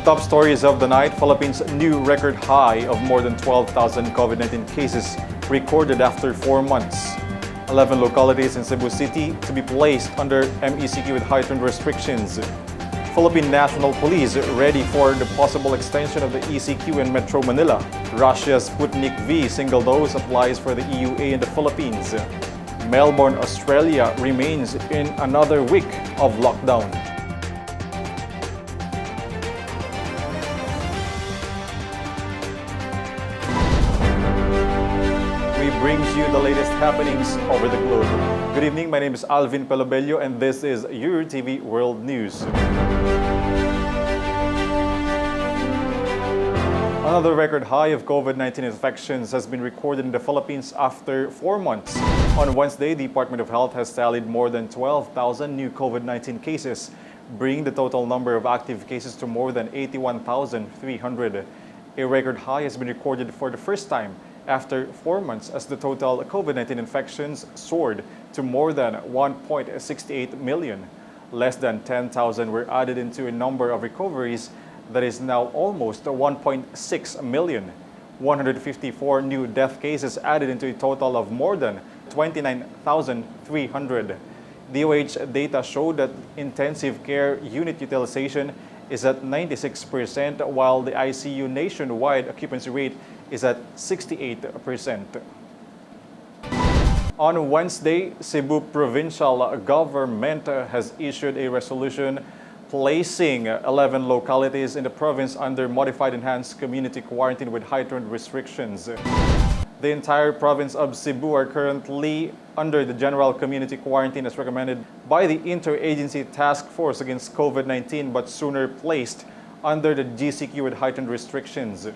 top stories of the night, Philippines' new record high of more than 12,000 COVID-19 cases recorded after 4 months. 11 localities in Cebu City to be placed under MECQ with heightened restrictions. Philippine National Police ready for the possible extension of the ECQ in Metro Manila. Russia's SPUTNIK V single dose applies for the EUA in the Philippines. Melbourne, Australia remains in another week of lockdown. Brings you the latest happenings over the globe. Good evening, my name is Alvin Pelobello and this is Eurotv World News. Another record high of COVID-19 infections has been recorded in the Philippines after 4 months. On Wednesday, the Department of Health has tallied more than 12,000 new COVID-19 cases, bringing the total number of active cases to more than 81,300. A record high has been recorded for the first time after 4 months as the total COVID-19 infections soared to more than 1.68 million. Less than 10,000 were added into a number of recoveries that is now almost 1.6 million. 154 new death cases added into a total of more than 29,300. DOH data showed that intensive care unit utilization is at 96%, while the ICU nationwide occupancy rate is at 68%. On Wednesday, Cebu provincial government has issued a resolution placing 11 localities in the province under modified enhanced community quarantine with heightened restrictions. The entire province of Cebu are currently under the general community quarantine as recommended by the Interagency Task Force against COVID-19, but sooner placed under the GCQ with heightened restrictions.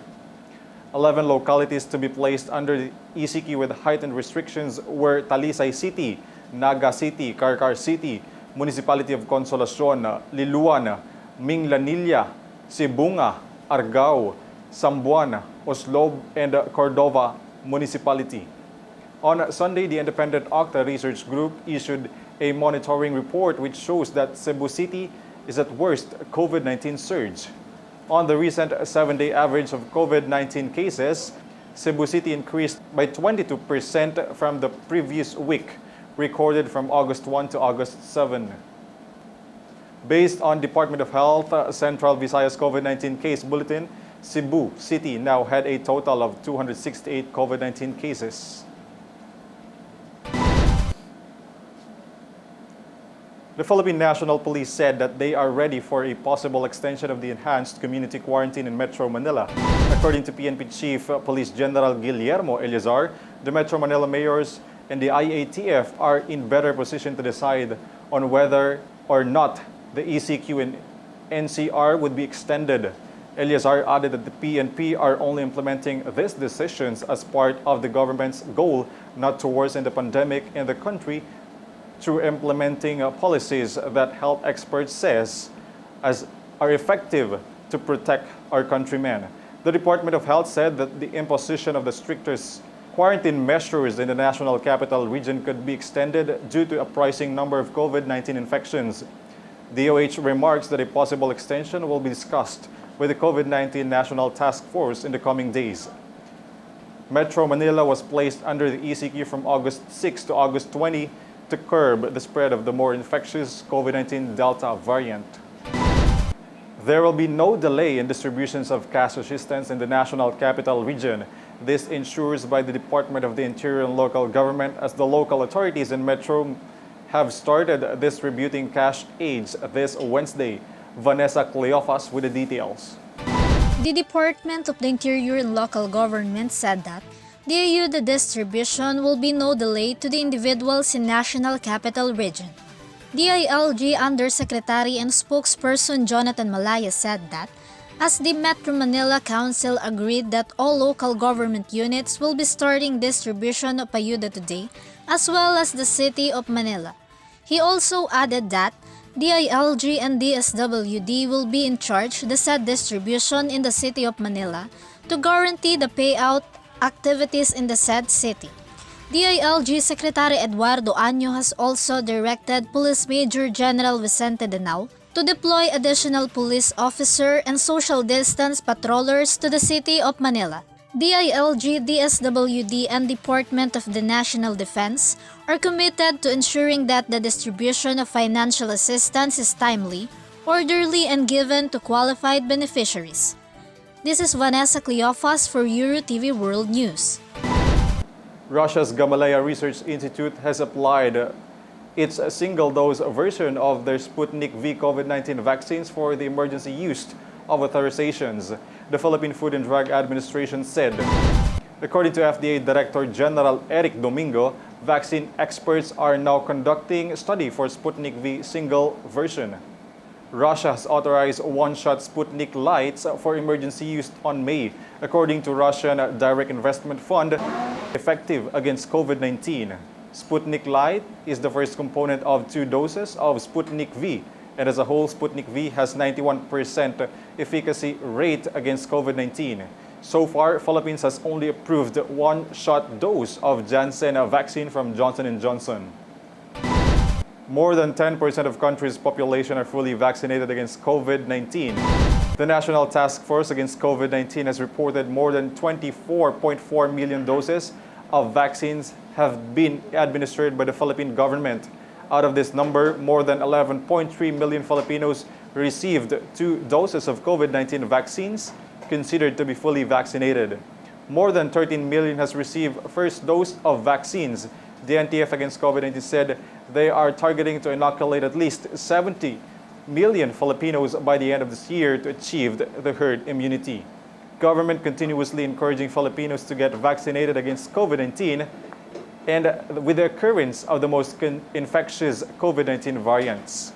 11 localities to be placed under the ECQ with heightened restrictions were Talisay City, Naga City, Carcar City, Municipality of Consolacion, Liluan, Minglanilla, Sibunga, Argao, Sambuan, Oslob, and Cordova Municipality. On Sunday, the independent Octa Research Group issued a monitoring report which shows that Cebu City is at worst COVID-19 surge. On the recent 7-day average of COVID-19 cases, Cebu City increased by 22% from the previous week, recorded from August 1 to August 7. Based on Department of Health Central Visayas COVID-19 case bulletin, Cebu City now had a total of 268 COVID-19 cases. The Philippine National Police said that they are ready for a possible extension of the enhanced community quarantine in Metro Manila. According to PNP Chief Police General Guillermo Eleazar, the Metro Manila mayors and the IATF are in better position to decide on whether or not the ECQ and NCR would be extended. Eleazar added that the PNP are only implementing these decisions as part of the government's goal not to worsen the pandemic in the country through implementing policies that health experts says are effective to protect our countrymen. The Department of Health said that the imposition of the strictest quarantine measures in the National Capital Region could be extended due to a rising number of COVID-19 infections. DOH remarks that a possible extension will be discussed with the COVID-19 National Task Force in the coming days. Metro Manila was placed under the ECQ from August 6 to August 20 to curb the spread of the more infectious COVID-19 Delta variant. There will be no delay in distributions of cash assistance in the National Capital Region. This ensures by the Department of the Interior and Local Government as the local authorities in Metro have started distributing cash aids this Wednesday. Vanessa Cleophas with the details. The Department of the Interior and Local Government said that the AYUDA distribution will be no delay to the individuals in National Capital Region. DILG Undersecretary and spokesperson Jonathan Malaya said that as the Metro Manila Council agreed that all local government units will be starting distribution of AYUDA today, as well as the City of Manila. He also added that DILG and DSWD will be in charge the said distribution in the City of Manila to guarantee the payout activities in the said city. DILG Secretary Eduardo Año has also directed Police Major General Vicente Danao to deploy additional police officer and social distance patrollers to the city of Manila. DILG, DSWD, and Department of the National Defense are committed to ensuring that the distribution of financial assistance is timely, orderly, and given to qualified beneficiaries. This is Vanessa Cleofas for Eurotv World News. Russia's Gamaleya Research Institute has applied its single-dose version of their Sputnik V COVID-19 vaccines for the emergency use of authorizations, the Philippine Food and Drug Administration said. According to FDA Director General Eric Domingo, vaccine experts are now conducting a study for Sputnik V single version. Russia has authorized one-shot Sputnik Lights for emergency use on May, according to Russian Direct Investment Fund, effective against COVID-19. Sputnik Light is the first component of 2 doses of Sputnik V, and as a whole, Sputnik V has 91% efficacy rate against COVID-19. So far, Philippines has only approved one-shot dose of Janssen vaccine from Johnson & Johnson. More than 10% of country's population are fully vaccinated against COVID-19. The National Task Force Against COVID-19 has reported more than 24.4 million doses of vaccines have been administered by the Philippine government. Out of this number, more than 11.3 million Filipinos received 2 doses of COVID-19 vaccines considered to be fully vaccinated. More than 13 million has received first dose of vaccines. The NTF against COVID-19 said they are targeting to inoculate at least 70 million Filipinos by the end of this year to achieve the herd immunity. Government continuously encouraging Filipinos to get vaccinated against COVID-19 and with the occurrence of the most infectious COVID-19 variants.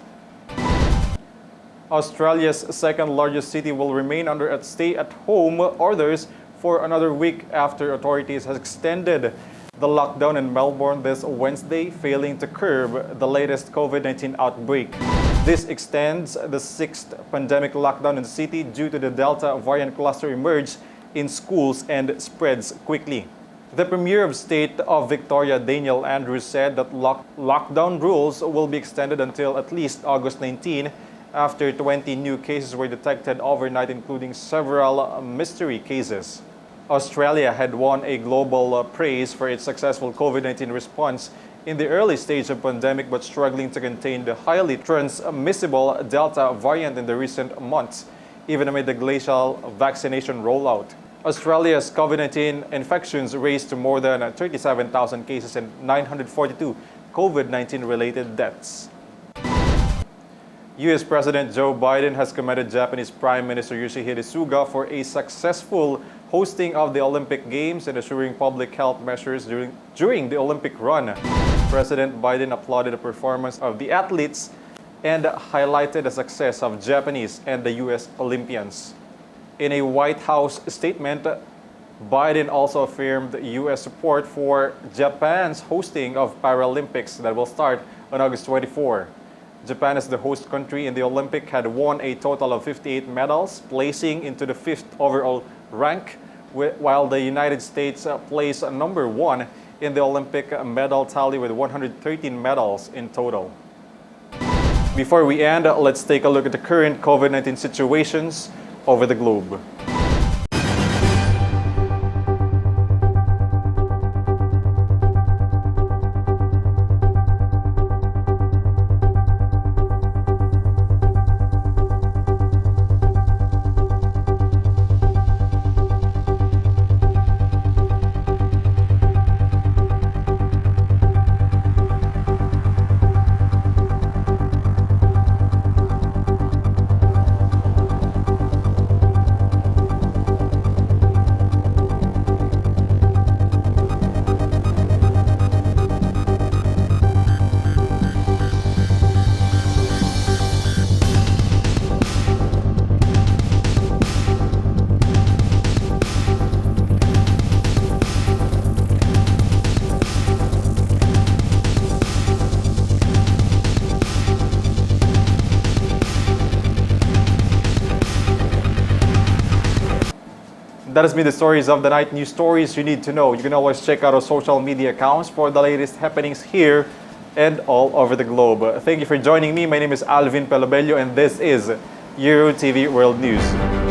Australia's second-largest city will remain under stay-at-home orders for another week after authorities have extended the lockdown in Melbourne this Wednesday, failing to curb the latest COVID-19 outbreak. This extends the 6th pandemic lockdown in the city due to the Delta variant cluster emerged in schools and spreads quickly. The Premier of State of Victoria, Daniel Andrews, said that lockdown rules will be extended until at least August 19 after 20 new cases were detected overnight, including several mystery cases. Australia had won a global praise for its successful COVID-19 response in the early stage of pandemic, but struggling to contain the highly transmissible Delta variant in the recent months, even amid the glacial vaccination rollout. Australia's COVID-19 infections raised to more than 37,000 cases and 942 COVID-19 related deaths. U.S. President Joe Biden has commended Japanese Prime Minister Yoshihide Suga for a successful hosting of the Olympic Games and assuring public health measures during the Olympic run. President Biden applauded the performance of the athletes and highlighted the success of Japanese and the U.S. Olympians. In a White House statement, Biden also affirmed U.S. support for Japan's hosting of Paralympics that will start on August 24. Japan, as the host country in the Olympic, had won a total of 58 medals, placing into the 5th overall rank, while the United States placed number 1 in the Olympic medal tally with 113 medals in total. Before we end, let's take a look at the current COVID-19 situations over the globe. That has been the stories of the night. News stories you need to know. You can always check out our social media accounts for the latest happenings here and all over the globe. Thank you for joining me. My name is Alvin Pelobello and this is Eurotv World News.